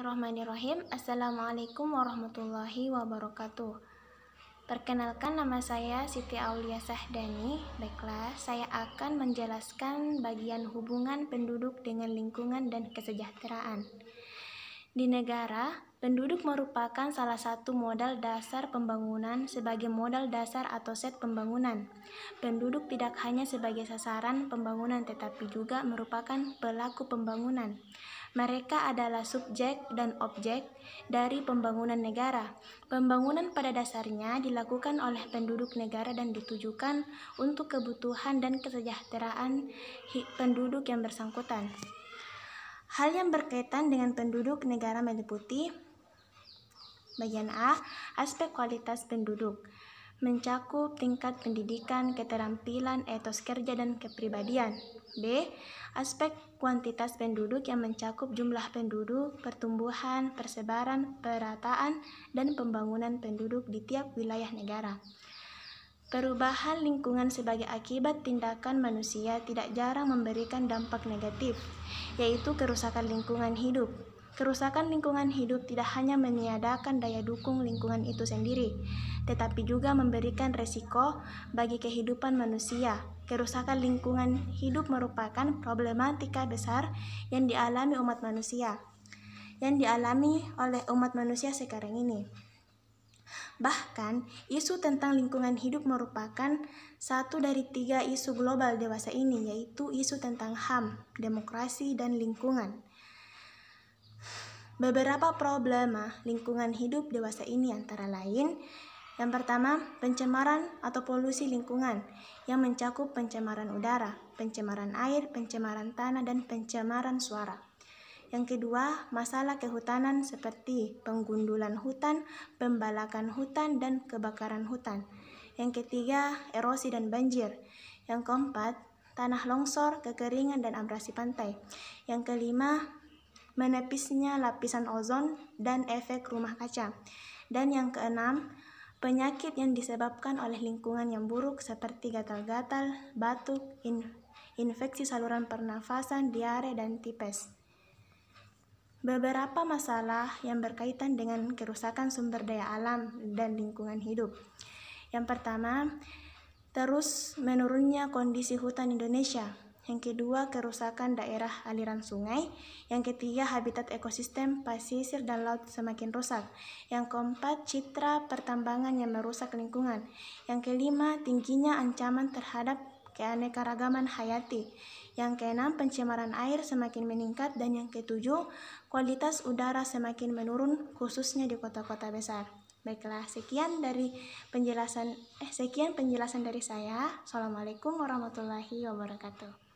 Bismillahirrahmanirrahim. Assalamualaikum warahmatullahi wabarakatuh. Perkenalkan, nama saya Siti Aulia Sahdani. Baiklah, saya akan menjelaskan bagian hubungan penduduk dengan lingkungan dan kesejahteraan. Di negara, penduduk merupakan salah satu modal dasar pembangunan sebagai modal dasar atau set pembangunan. Penduduk tidak hanya sebagai sasaran pembangunan tetapi juga merupakan pelaku pembangunan. Mereka adalah subjek dan objek dari pembangunan negara. Pembangunan pada dasarnya dilakukan oleh penduduk negara dan ditujukan untuk kebutuhan dan kesejahteraan penduduk yang bersangkutan. Hal yang berkaitan dengan penduduk negara meliputi bagian A, aspek kualitas penduduk, mencakup tingkat pendidikan, keterampilan, etos kerja, dan kepribadian. B, aspek kuantitas penduduk yang mencakup jumlah penduduk, pertumbuhan, persebaran, perataan, dan pembangunan penduduk di tiap wilayah negara. Perubahan lingkungan sebagai akibat tindakan manusia tidak jarang memberikan dampak negatif, yaitu kerusakan lingkungan hidup. Kerusakan lingkungan hidup tidak hanya meniadakan daya dukung lingkungan itu sendiri, tetapi juga memberikan resiko bagi kehidupan manusia. Kerusakan lingkungan hidup merupakan problematika besar yang dialami oleh umat manusia sekarang ini. Bahkan, isu tentang lingkungan hidup merupakan satu dari 3 isu global dewasa ini, yaitu isu tentang HAM, demokrasi, dan lingkungan. Beberapa problema lingkungan hidup dewasa ini antara lain, yang pertama, pencemaran atau polusi lingkungan yang mencakup pencemaran udara, pencemaran air, pencemaran tanah, dan pencemaran suara. Yang kedua, masalah kehutanan seperti penggundulan hutan, pembalakan hutan, dan kebakaran hutan. Yang ketiga, erosi dan banjir. Yang keempat, tanah longsor, kekeringan, dan abrasi pantai. Yang kelima, menepisnya lapisan ozon dan efek rumah kaca. Dan yang keenam, penyakit yang disebabkan oleh lingkungan yang buruk seperti gatal-gatal, batuk, infeksi saluran pernafasan, diare, dan tipes. Beberapa masalah yang berkaitan dengan kerusakan sumber daya alam dan lingkungan hidup. Yang pertama, terus menurunnya kondisi hutan Indonesia. Yang kedua, kerusakan daerah aliran sungai. Yang ketiga, habitat ekosistem pesisir dan laut semakin rusak. Yang keempat, citra pertambangan yang merusak lingkungan. Yang kelima, tingginya ancaman terhadap keanekaragaman hayati. Yang keenam, pencemaran air semakin meningkat. Dan yang ketujuh, kualitas udara semakin menurun, khususnya di kota-kota besar. Baiklah, sekian penjelasan dari saya. Assalamualaikum warahmatullahi wabarakatuh.